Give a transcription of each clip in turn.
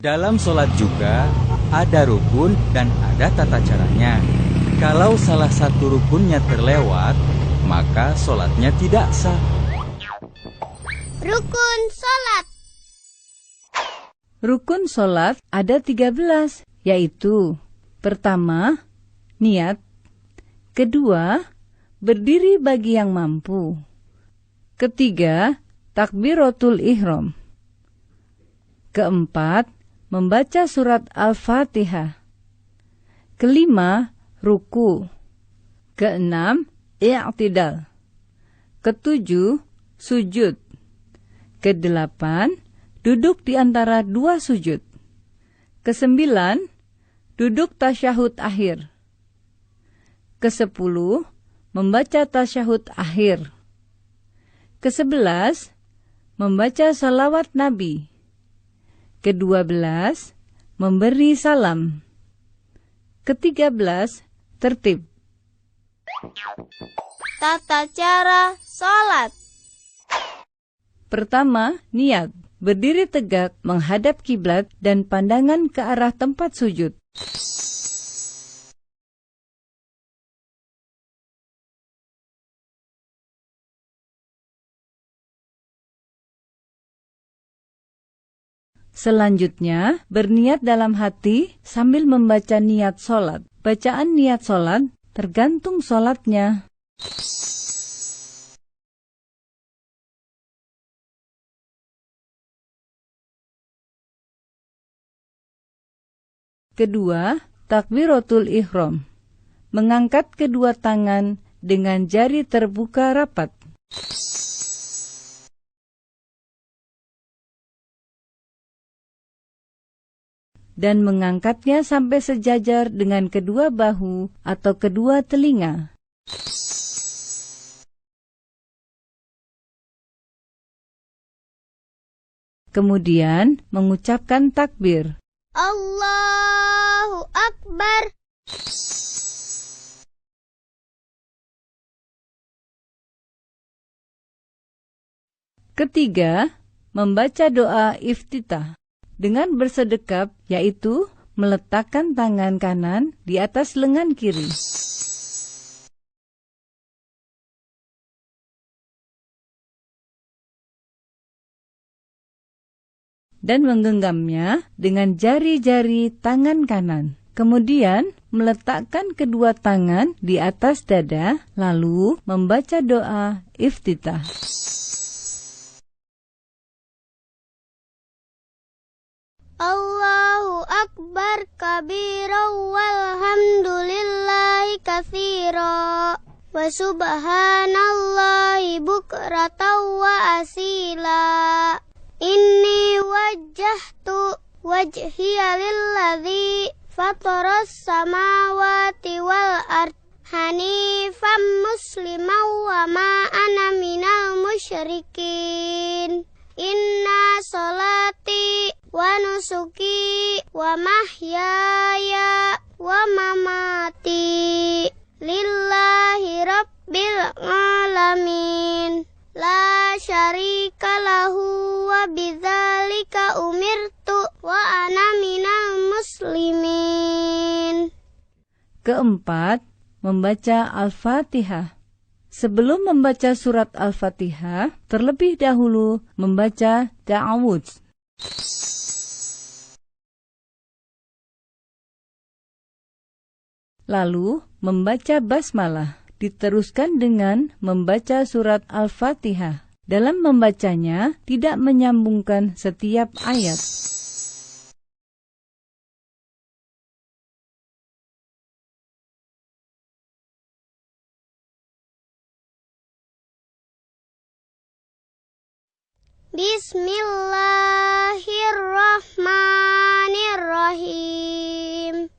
Dalam sholat juga ada rukun dan ada tata caranya. Kalau salah satu rukunnya terlewat, maka sholatnya tidak sah. Rukun sholat. Rukun sholat ada 13, yaitu: pertama, niat; kedua, berdiri bagi yang mampu; ketiga, takbiratul ihram; keempat, membaca surat Al-Fatihah; kelima, ruku; keenam, i'tidal; ketujuh, sujud; kedelapan, duduk di antara dua sujud; kesembilan, duduk tasyahud akhir; kesepuluh, membaca tasyahud akhir; ke-11, membaca salawat Nabi; ke-12, memberi salam; ke-13, tertib. Tata cara sholat. Pertama, niat. Berdiri tegak menghadap kiblat dan pandangan ke arah tempat sujud. Selanjutnya, berniat dalam hati sambil membaca niat sholat. Bacaan niat sholat tergantung sholatnya. Kedua, takbiratul ihram. Mengangkat kedua tangan dengan jari terbuka rapat. Dan mengangkatnya sampai sejajar dengan kedua bahu atau kedua telinga. Kemudian mengucapkan takbir. Allahu Akbar. Ketiga, membaca doa iftitah dengan bersedekap, yaitu meletakkan tangan kanan di atas lengan kiri. Dan menggenggamnya dengan jari-jari tangan kanan. Kemudian meletakkan kedua tangan di atas dada, lalu membaca doa iftitah. Allahu Akbar kabira walhamdulillahi katsira wa subhanallahi bukratan wa asila. Inni wajjahtu wajhiya lilladzi fataras samawati wal ard hanifan musliman wa ma ana minal musyrikin. Inna sholati wa nusuki wa mahyaya wa mamati lillahi rabbil alamin la syarika lahu wa bidzalika umirtu wa ana minal muslimin. Keempat, membaca Al-Fatihah. Sebelum membaca surat Al-Fatihah, terlebih dahulu membaca ta'awudz. Lalu membaca basmalah, diteruskan dengan membaca surat Al-Fatihah. Dalam membacanya, tidak menyambungkan setiap ayat. Bismillahirrahmanirrahim.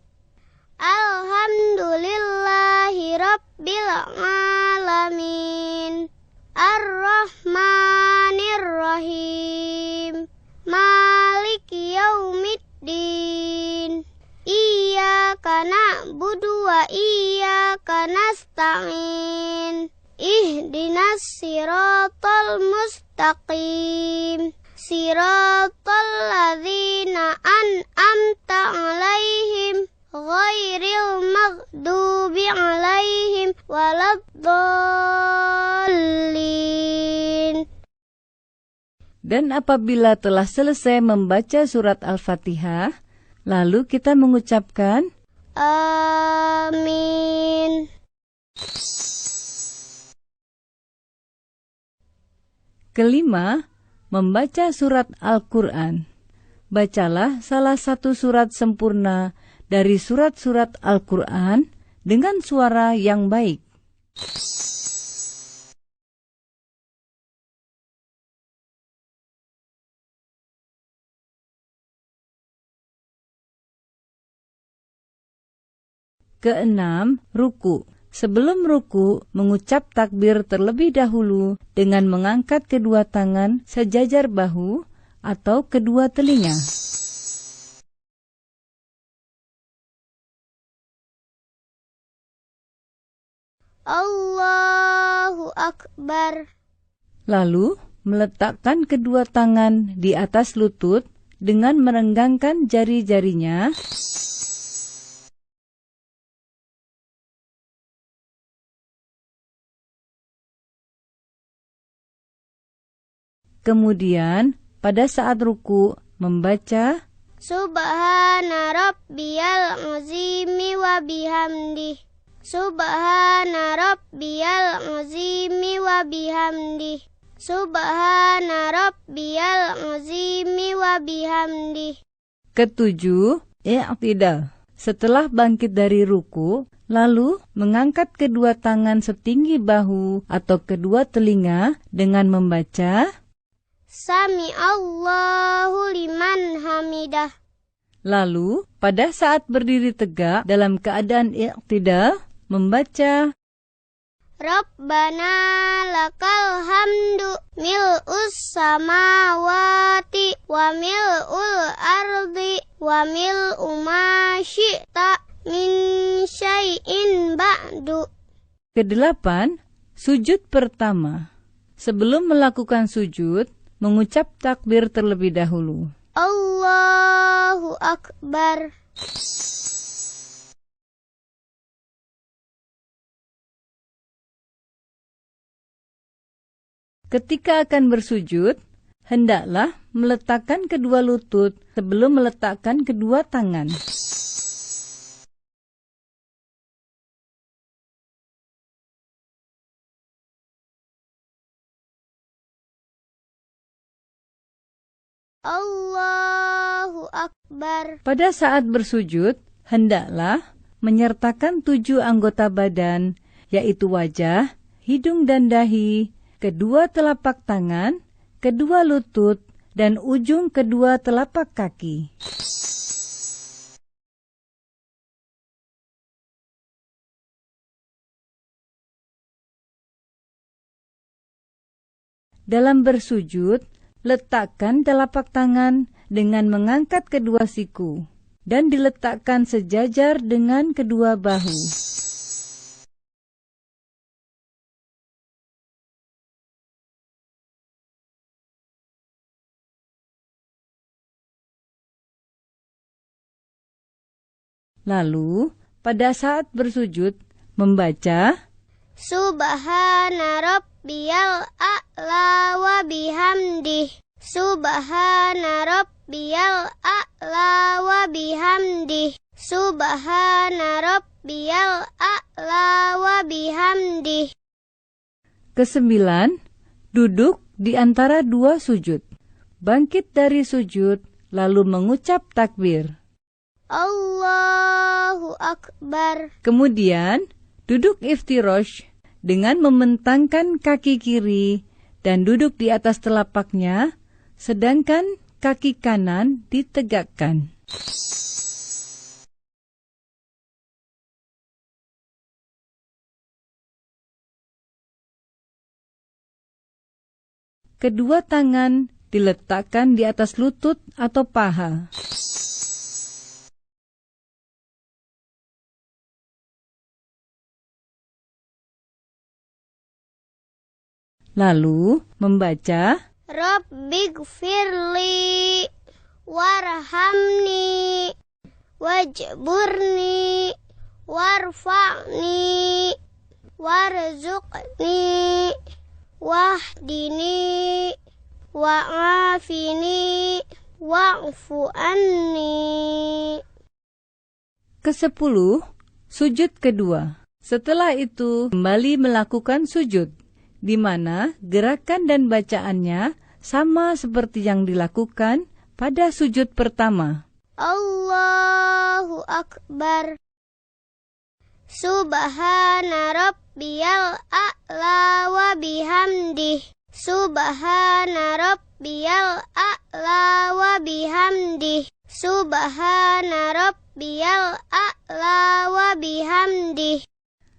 Alhamdulillahi rabbil alamin. Ar-Rahmanir-Rahim. Maliki yaumiddin. Iyyaka na'budu wa iyyaka nasta'in. Ihdinas siratal mustaqim. siratal ladzina an'amta 'alaihim ghairil maghdubi 'alaihim waladdallin. Dan apabila telah selesai membaca surat Al-Fatihah, lalu kita mengucapkan Amin. Kelima, membaca surat Al-Quran. Bacalah salah satu surat sempurna dari surat-surat Al-Quran dengan suara yang baik. Keenam, ruku. Sebelum ruku, mengucap takbir terlebih dahulu dengan mengangkat kedua tangan sejajar bahu atau kedua telinga. Allahu Akbar. Lalu, meletakkan kedua tangan di atas lutut dengan merenggangkan jari-jarinya. Kemudian, pada saat ruku, membaca Subhana rabbiyal azimi wa bihamdih. Subhana rabbiyal azimi wa bihamdih. Subhana rabbiyal azimi wa bihamdih. Ketujuh, i'tidal. Setelah bangkit dari ruku, lalu mengangkat kedua tangan setinggi bahu atau kedua telinga dengan membaca Sami Allahu liman hamidah. Lalu, pada saat berdiri tegak dalam keadaan i'tidal, membaca Rabbana lakal hamdu mil'us samawati wa mil'ul ardi wa mil'u ma syi'ta min syai'in ba'du. Kedelapan, sujud pertama. Sebelum melakukan sujud, mengucap takbir terlebih dahulu. Allahu Akbar. Ketika akan bersujud, hendaklah meletakkan kedua lutut sebelum meletakkan kedua tangan. Allahu Akbar. Pada saat bersujud, hendaklah menyertakan 7 anggota badan, yaitu wajah, hidung dan dahi, kedua telapak tangan, kedua lutut, dan ujung kedua telapak kaki. Dalam bersujud, letakkan telapak tangan dengan mengangkat kedua siku dan diletakkan sejajar dengan kedua bahu. Lalu, pada saat bersujud, membaca Subhana rabbiyal a'la wa bihamdih. Subhana rabbiyal a'la wa bihamdih. Subhana rabbiyal a'la wa bihamdih. Kesembilan, duduk di antara dua sujud. Bangkit dari sujud, lalu mengucap takbir. Allahu Akbar. Kemudian, duduk iftirosh dengan membentangkan kaki kiri dan duduk di atas telapaknya, sedangkan kaki kanan ditegakkan. Kedua tangan diletakkan di atas lutut atau paha. Lalu membaca Rabbighfirli warhamni wajburni warfa'ni warzuqni wahdini wa'afini wa'fu anni. Ke-10, sujud kedua. Setelah itu kembali melakukan sujud, di mana gerakan dan bacaannya sama seperti yang dilakukan pada sujud pertama. Allahu Akbar. Subhana rabbiyal a'la wa bihamdih. Subhana rabbiyal a'la wa bihamdih. Subhana rabbiyal a'la wa bihamdih.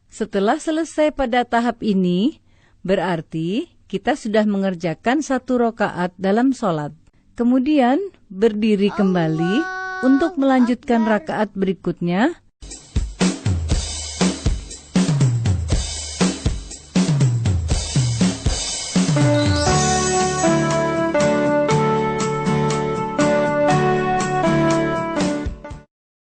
Setelah selesai pada tahap ini, berarti kita sudah mengerjakan 1 rakaat dalam sholat. Kemudian berdiri kembali untuk melanjutkan rakaat berikutnya